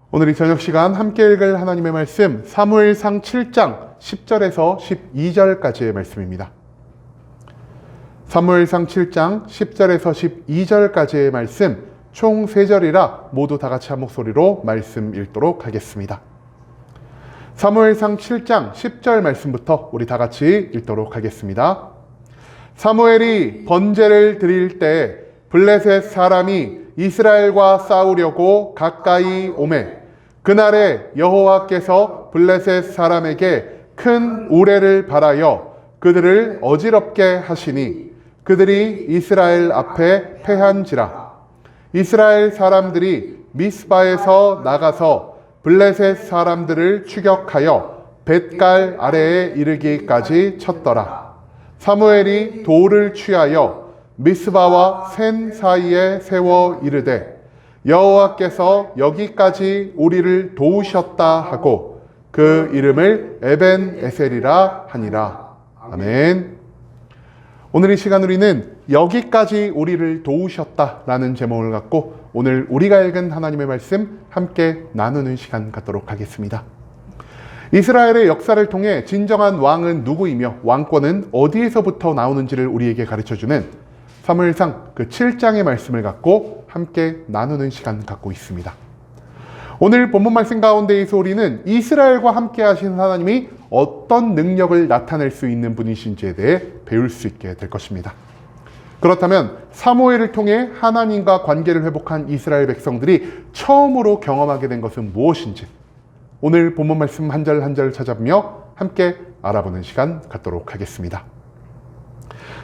오늘 이 저녁 시간 함께 읽을 하나님의 말씀 사무엘상 7장 10절에서 12절까지의 말씀입니다. 사무엘상 7장 10절에서 12절까지의 말씀 총 3절이라 모두 다 같이 한 목소리로 말씀 읽도록 하겠습니다. 사무엘상 7장 10절 말씀부터 우리 다 같이 읽도록 하겠습니다. 사무엘이 번제를 드릴 때 블레셋 사람이 이스라엘과 싸우려고 가까이 오매 그날에 여호와께서 블레셋 사람에게 큰 우레를 발하여 그들을 어지럽게 하시니 그들이 이스라엘 앞에 패한지라. 이스라엘 사람들이 미스바에서 나가서 블레셋 사람들을 추격하여 벳갈 아래에 이르기까지 쳤더라. 사무엘이 돌을 취하여 미스바와 센 사이에 세워 이르되 여호와께서 여기까지 우리를 도우셨다 하고 그 이름을 에벤 에셀이라 하니라. 아멘. 오늘 이 시간 우리는 여기까지 우리를 도우셨다라는 제목을 갖고 오늘 우리가 읽은 하나님의 말씀 함께 나누는 시간 갖도록 하겠습니다. 이스라엘의 역사를 통해 진정한 왕은 누구이며 왕권은 어디에서부터 나오는지를 우리에게 가르쳐주는 사무엘상 그 7장의 말씀을 갖고 함께 나누는 시간 갖고 있습니다. 오늘 본문 말씀 가운데에서 우리는 이스라엘과 함께 하신 하나님이 어떤 능력을 나타낼 수 있는 분이신지에 대해 배울 수 있게 될 것입니다. 그렇다면 사무엘을 통해 하나님과 관계를 회복한 이스라엘 백성들이 처음으로 경험하게 된 것은 무엇인지 오늘 본문 말씀 한 절 한 절 찾아보며 함께 알아보는 시간 갖도록 하겠습니다.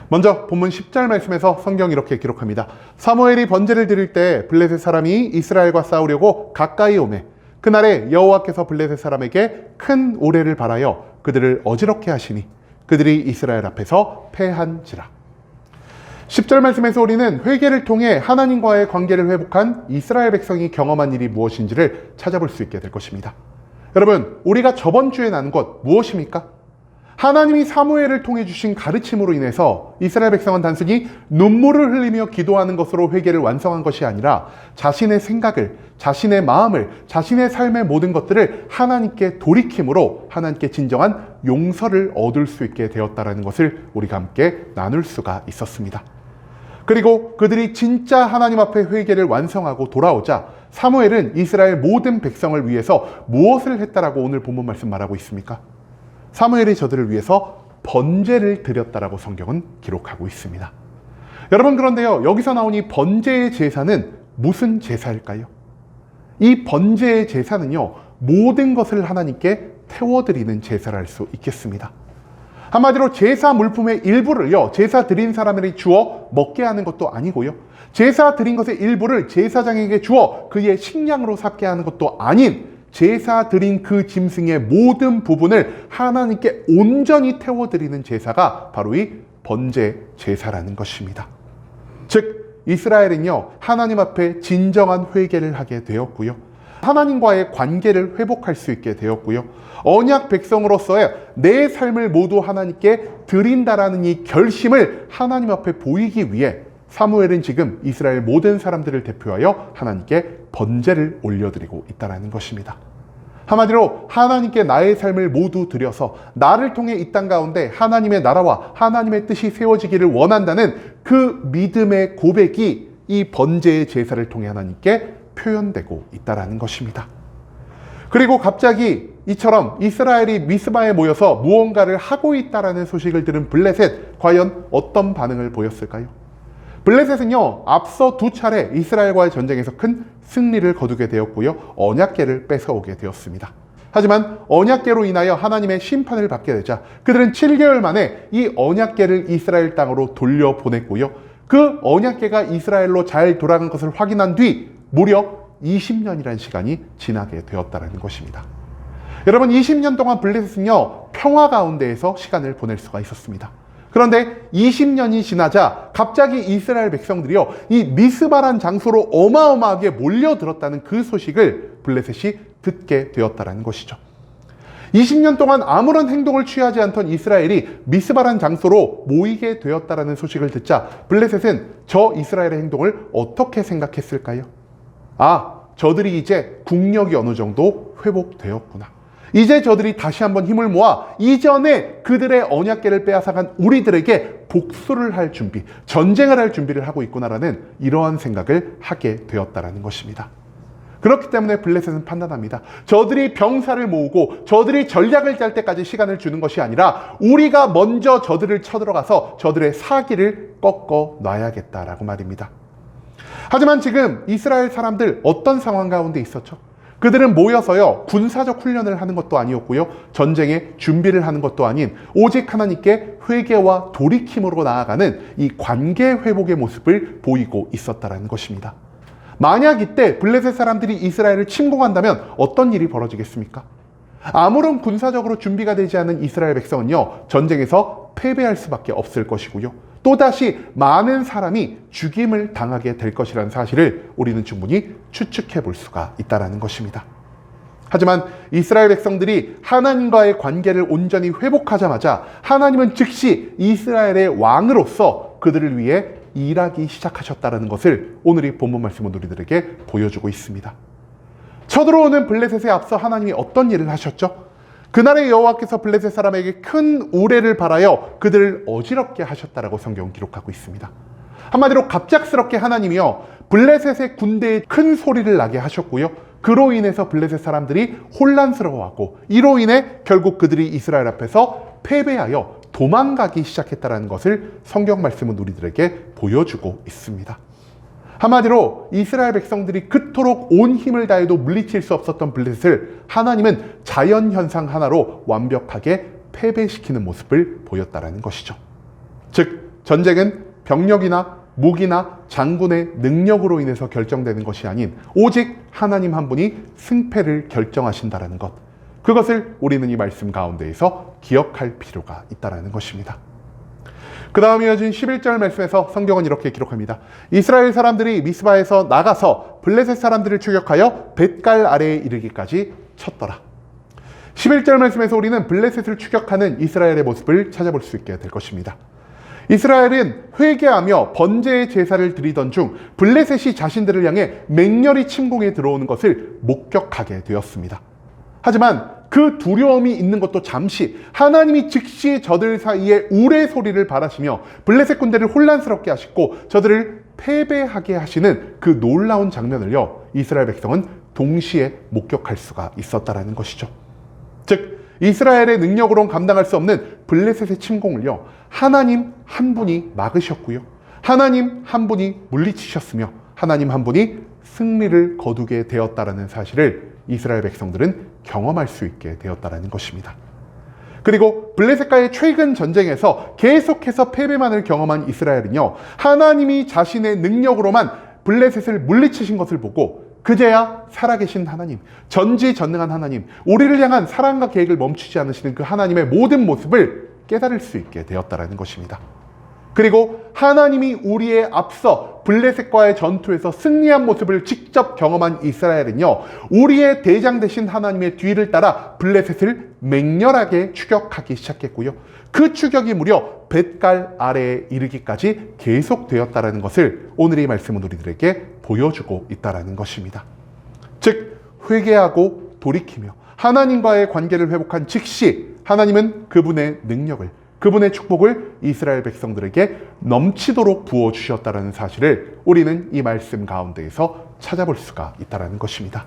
먼저 본문 10절 말씀에서 성경이 이렇게 기록합니다. 사무엘이 번제를 드릴 때 블레셋 사람이 이스라엘과 싸우려고 가까이 오매 그날에 여호와께서 블레셋 사람에게 큰 우레를 발하여 그들을 어지럽게 하시니 그들이 이스라엘 앞에서 패한지라. 10절 말씀에서 우리는 회개를 통해 하나님과의 관계를 회복한 이스라엘 백성이 경험한 일이 무엇인지를 찾아볼 수 있게 될 것입니다. 여러분, 우리가 저번 주에 나눈 것 무엇입니까? 하나님이 사무엘을 통해 주신 가르침으로 인해서 이스라엘 백성은 단순히 눈물을 흘리며 기도하는 것으로 회개를 완성한 것이 아니라 자신의 생각을, 자신의 마음을, 자신의 삶의 모든 것들을 하나님께 돌이킴으로 하나님께 진정한 용서를 얻을 수 있게 되었다는 것을 우리가 함께 나눌 수가 있었습니다. 그리고 그들이 진짜 하나님 앞에 회개를 완성하고 돌아오자 사무엘은 이스라엘 모든 백성을 위해서 무엇을 했다라고 오늘 본문 말씀 말하고 있습니까? 사무엘이 저들을 위해서 번제를 드렸다라고 성경은 기록하고 있습니다. 여러분, 그런데요, 여기서 나온 이 번제의 제사는 무슨 제사일까요? 이 번제의 제사는요, 모든 것을 하나님께 태워드리는 제사를 할 수 있겠습니다. 한마디로 제사 물품의 일부를요, 제사 드린 사람에게 주어 먹게 하는 것도 아니고요, 제사 드린 것의 일부를 제사장에게 주어 그의 식량으로 삼게 하는 것도 아닌 제사 드린 그 짐승의 모든 부분을 하나님께 온전히 태워드리는 제사가 바로 이 번제 제사라는 것입니다. 즉 이스라엘은요, 하나님 앞에 진정한 회개를 하게 되었고요, 하나님과의 관계를 회복할 수 있게 되었고요, 언약 백성으로서의 내 삶을 모두 하나님께 드린다라는 이 결심을 하나님 앞에 보이기 위해 사무엘은 지금 이스라엘 모든 사람들을 대표하여 하나님께 번제를 올려드리고 있다는 것입니다. 한마디로 하나님께 나의 삶을 모두 드려서 나를 통해 이 땅 가운데 하나님의 나라와 하나님의 뜻이 세워지기를 원한다는 그 믿음의 고백이 이 번제의 제사를 통해 하나님께 표현되고 있다는 것입니다. 그리고 갑자기 이처럼 이스라엘이 미스바에 모여서 무언가를 하고 있다는 소식을 들은 블레셋, 과연 어떤 반응을 보였을까요? 블레셋은요, 앞서 2차례 이스라엘과의 전쟁에서 큰 승리를 거두게 되었고요, 언약궤를 뺏어오게 되었습니다. 하지만 언약궤로 인하여 하나님의 심판을 받게 되자 그들은 7개월 만에 이 언약궤를 이스라엘 땅으로 돌려보냈고요, 그 언약궤가 이스라엘로 잘 돌아간 것을 확인한 뒤 무려 20년이라는 시간이 지나게 되었다는 것입니다. 여러분, 20년 동안 블레셋은요, 평화 가운데에서 시간을 보낼 수가 있었습니다. 그런데 20년이 지나자 갑자기 이스라엘 백성들이요, 이 미스바란 장소로 어마어마하게 몰려들었다는 그 소식을 블레셋이 듣게 되었다는 것이죠. 20년 동안 아무런 행동을 취하지 않던 이스라엘이 미스바란 장소로 모이게 되었다는 소식을 듣자 블레셋은 저 이스라엘의 행동을 어떻게 생각했을까요? 아, 저들이 이제 국력이 어느 정도 회복되었구나. 이제 저들이 다시 한번 힘을 모아 이전에 그들의 언약궤를 빼앗아간 우리들에게 복수를 할 준비, 전쟁을 할 준비를 하고 있구나라는 이러한 생각을 하게 되었다는 것입니다. 그렇기 때문에 블레셋은 판단합니다. 저들이 병사를 모으고 저들이 전략을 짤 때까지 시간을 주는 것이 아니라 우리가 먼저 저들을 쳐들어가서 저들의 사기를 꺾어 놔야겠다라고 말입니다. 하지만 지금 이스라엘 사람들 어떤 상황 가운데 있었죠? 그들은 모여서요, 군사적 훈련을 하는 것도 아니었고요, 전쟁에 준비를 하는 것도 아닌 오직 하나님께 회개와 돌이킴으로 나아가는 이 관계 회복의 모습을 보이고 있었다는 것입니다. 만약 이때 블레셋 사람들이 이스라엘을 침공한다면 어떤 일이 벌어지겠습니까? 아무런 군사적으로 준비가 되지 않은 이스라엘 백성은요, 전쟁에서 패배할 수밖에 없을 것이고요, 또다시 많은 사람이 죽임을 당하게 될 것이라는 사실을 우리는 충분히 추측해 볼 수가 있다는 것입니다. 하지만 이스라엘 백성들이 하나님과의 관계를 온전히 회복하자마자 하나님은 즉시 이스라엘의 왕으로서 그들을 위해 일하기 시작하셨다는 것을 오늘 이 본문 말씀은 우리들에게 보여주고 있습니다. 쳐들어오는 블레셋에 앞서 하나님이 어떤 일을 하셨죠? 그날의 여호와께서 블레셋 사람에게 큰 우레를 발하여 그들을 어지럽게 하셨다라고 성경은 기록하고 있습니다. 한마디로 갑작스럽게 하나님이요, 블레셋의 군대에 큰 소리를 나게 하셨고요, 그로 인해서 블레셋 사람들이 혼란스러워하고 이로 인해 결국 그들이 이스라엘 앞에서 패배하여 도망가기 시작했다는 것을 성경 말씀은 우리들에게 보여주고 있습니다. 한마디로 이스라엘 백성들이 그토록 온 힘을 다해도 물리칠 수 없었던 블레셋을 하나님은 자연현상 하나로 완벽하게 패배시키는 모습을 보였다는 것이죠. 즉, 전쟁은 병력이나 무기나 장군의 능력으로 인해서 결정되는 것이 아닌 오직 하나님 한 분이 승패를 결정하신다는 것, 그것을 우리는 이 말씀 가운데에서 기억할 필요가 있다는 것입니다. 그 다음 이어진 11절 말씀에서 성경은 이렇게 기록합니다. 이스라엘 사람들이 미스바에서 나가서 블레셋 사람들을 추격하여 벳갈 아래에 이르기까지 쳤더라. 11절 말씀에서 우리는 블레셋을 추격하는 이스라엘의 모습을 찾아볼 수 있게 될 것입니다. 이스라엘은 회개하며 번제의 제사를 드리던 중 블레셋이 자신들을 향해 맹렬히 침공해 들어오는 것을 목격하게 되었습니다. 하지만 그 두려움이 있는 것도 잠시, 하나님이 즉시 저들 사이에 우레 소리를 발하시며 블레셋 군대를 혼란스럽게 하시고 저들을 패배하게 하시는 그 놀라운 장면을요, 이스라엘 백성은 동시에 목격할 수가 있었다는 것이죠. 즉, 이스라엘의 능력으로는 감당할 수 없는 블레셋의 침공을요, 하나님 한 분이 막으셨고요, 하나님 한 분이 물리치셨으며 하나님 한 분이 승리를 거두게 되었다는 사실을 이스라엘 백성들은 경험할 수 있게 되었다는 것입니다. 그리고 블레셋과의 최근 전쟁에서 계속해서 패배만을 경험한 이스라엘은요, 하나님이 자신의 능력으로만 블레셋을 물리치신 것을 보고 그제야 살아계신 하나님, 전지전능한 하나님, 우리를 향한 사랑과 계획을 멈추지 않으시는 그 하나님의 모든 모습을 깨달을 수 있게 되었다는 것입니다. 그리고 하나님이 우리에 앞서 블레셋과의 전투에서 승리한 모습을 직접 경험한 이스라엘은요, 우리의 대장 되신 하나님의 뒤를 따라 블레셋을 맹렬하게 추격하기 시작했고요, 그 추격이 무려 벳갈 아래에 이르기까지 계속되었다는 것을 오늘 이 말씀은 우리들에게 보여주고 있다는 것입니다. 즉, 회개하고 돌이키며 하나님과의 관계를 회복한 즉시 하나님은 그분의 능력을, 그분의 축복을 이스라엘 백성들에게 넘치도록 부어주셨다는 사실을 우리는 이 말씀 가운데에서 찾아볼 수가 있다는 것입니다.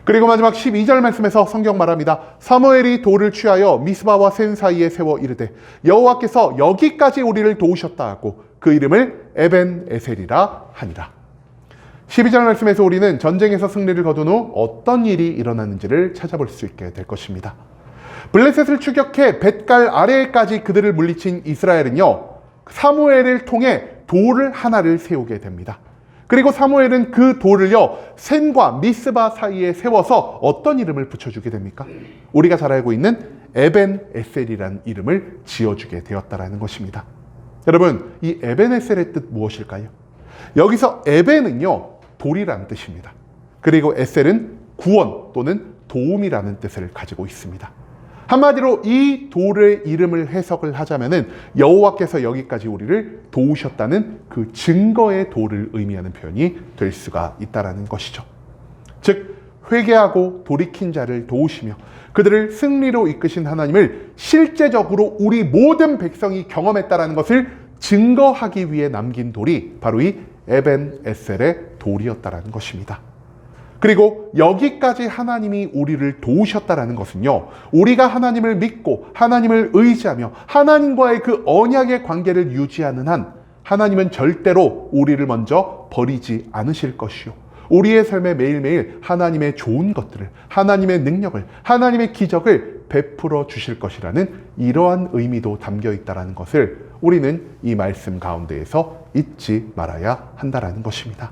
그리고 마지막 12절 말씀에서 성경 말합니다. 사무엘이 돌을 취하여 미스바와 센 사이에 세워 이르되 여호와께서 여기까지 우리를 도우셨다 하고 그 이름을 에벤 에셀이라 하니라. 12절 말씀에서 우리는 전쟁에서 승리를 거둔 후 어떤 일이 일어났는지를 찾아볼 수 있게 될 것입니다. 블레셋을 추격해 벳갈 아래까지 그들을 물리친 이스라엘은요, 사무엘을 통해 돌을 하나를 세우게 됩니다. 그리고 사무엘은 그 돌을요, 센과 미스바 사이에 세워서 어떤 이름을 붙여주게 됩니까? 우리가 잘 알고 있는 에벤 에셀이라는 이름을 지어주게 되었다는 것입니다. 여러분, 이 에벤 에셀의 뜻 무엇일까요? 여기서 에벤은요, 돌이라는 뜻입니다. 그리고 에셀은 구원 또는 도움이라는 뜻을 가지고 있습니다. 한마디로 이 돌의 이름을 해석을 하자면은 여호와께서 여기까지 우리를 도우셨다는 그 증거의 돌을 의미하는 표현이 될 수가 있다는 것이죠. 즉 회개하고 돌이킨 자를 도우시며 그들을 승리로 이끄신 하나님을 실제적으로 우리 모든 백성이 경험했다라는 것을 증거하기 위해 남긴 돌이 바로 이 에벤 에셀의 돌이었다라는 것입니다. 그리고 여기까지 하나님이 우리를 도우셨다라는 것은요, 우리가 하나님을 믿고 하나님을 의지하며 하나님과의 그 언약의 관계를 유지하는 한 하나님은 절대로 우리를 먼저 버리지 않으실 것이요, 우리의 삶에 매일매일 하나님의 좋은 것들을, 하나님의 능력을, 하나님의 기적을 베풀어 주실 것이라는 이러한 의미도 담겨 있다는 것을 우리는 이 말씀 가운데에서 잊지 말아야 한다는 것입니다.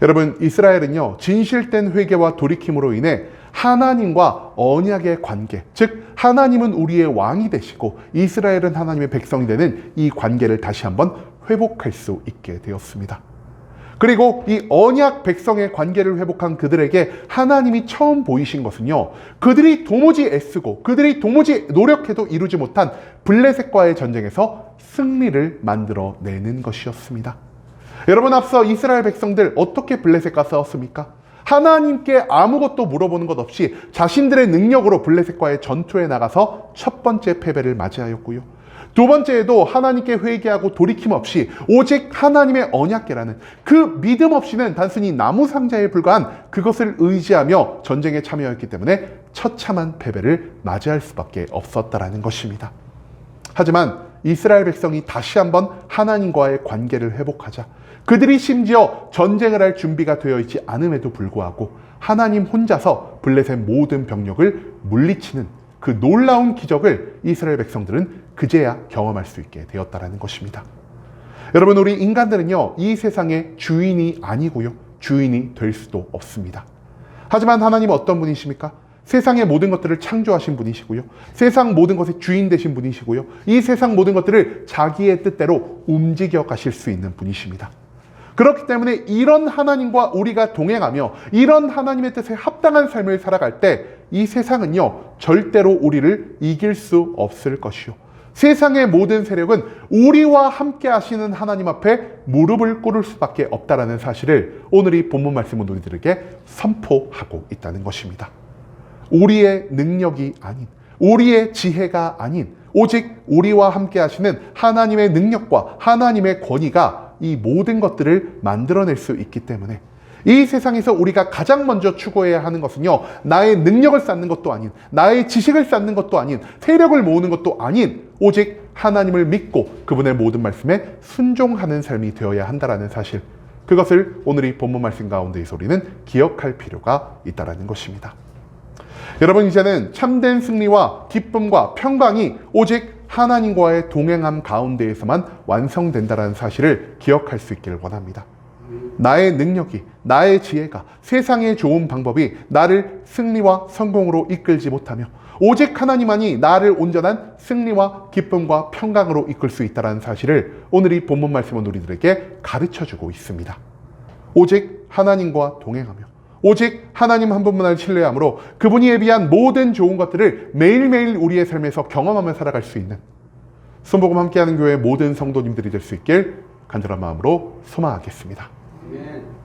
여러분, 이스라엘은요, 진실된 회개와 돌이킴으로 인해 하나님과 언약의 관계, 즉 하나님은 우리의 왕이 되시고 이스라엘은 하나님의 백성이 되는 이 관계를 다시 한번 회복할 수 있게 되었습니다. 그리고 이 언약 백성의 관계를 회복한 그들에게 하나님이 처음 보이신 것은요, 그들이 도무지 애쓰고 그들이 도무지 노력해도 이루지 못한 블레셋과의 전쟁에서 승리를 만들어내는 것이었습니다. 여러분, 앞서 이스라엘 백성들 어떻게 블레셋과 싸웠습니까? 하나님께 아무것도 물어보는 것 없이 자신들의 능력으로 블레셋과의 전투에 나가서 첫 번째 패배를 맞이하였고요. 두 번째에도 하나님께 회개하고 돌이킴 없이 오직 하나님의 언약궤라는 그 믿음 없이는 단순히 나무 상자에 불과한 그것을 의지하며 전쟁에 참여했기 때문에 처참한 패배를 맞이할 수밖에 없었다라는 것입니다. 하지만 이스라엘 백성이 다시 한번 하나님과의 관계를 회복하자 그들이 심지어 전쟁을 할 준비가 되어 있지 않음에도 불구하고 하나님 혼자서 블레셋 모든 병력을 물리치는 그 놀라운 기적을 이스라엘 백성들은 그제야 경험할 수 있게 되었다는 것입니다. 여러분, 우리 인간들은요, 이 세상의 주인이 아니고요, 주인이 될 수도 없습니다. 하지만 하나님은 어떤 분이십니까? 세상의 모든 것들을 창조하신 분이시고요, 세상 모든 것의 주인 되신 분이시고요, 이 세상 모든 것들을 자기의 뜻대로 움직여 가실 수 있는 분이십니다. 그렇기 때문에 이런 하나님과 우리가 동행하며 이런 하나님의 뜻에 합당한 삶을 살아갈 때 이 세상은요, 절대로 우리를 이길 수 없을 것이요, 세상의 모든 세력은 우리와 함께 하시는 하나님 앞에 무릎을 꿇을 수밖에 없다라는 사실을 오늘 이 본문 말씀은 우리들에게 선포하고 있다는 것입니다. 우리의 능력이 아닌, 우리의 지혜가 아닌 오직 우리와 함께 하시는 하나님의 능력과 하나님의 권위가 이 모든 것들을 만들어낼 수 있기 때문에 이 세상에서 우리가 가장 먼저 추구해야 하는 것은요, 나의 능력을 쌓는 것도 아닌, 나의 지식을 쌓는 것도 아닌, 세력을 모으는 것도 아닌 오직 하나님을 믿고 그분의 모든 말씀에 순종하는 삶이 되어야 한다는 사실, 그것을 오늘 이 본문 말씀 가운데에서 우리는 기억할 필요가 있다는 것입니다. 여러분, 이제는 참된 승리와 기쁨과 평강이 오직 하나님과의 동행함 가운데에서만 완성된다는 사실을 기억할 수 있기를 원합니다. 나의 능력이, 나의 지혜가, 세상의 좋은 방법이 나를 승리와 성공으로 이끌지 못하며 오직 하나님만이 나를 온전한 승리와 기쁨과 평강으로 이끌 수 있다는 사실을 오늘 이 본문 말씀은 우리들에게 가르쳐주고 있습니다. 오직 하나님과 동행하며 오직 하나님 한 분만을 신뢰함으로 그분이 예비한 모든 좋은 것들을 매일매일 우리의 삶에서 경험하며 살아갈 수 있는 순복음 함께하는 교회 모든 성도님들이 될 수 있길 간절한 마음으로 소망하겠습니다. 아멘.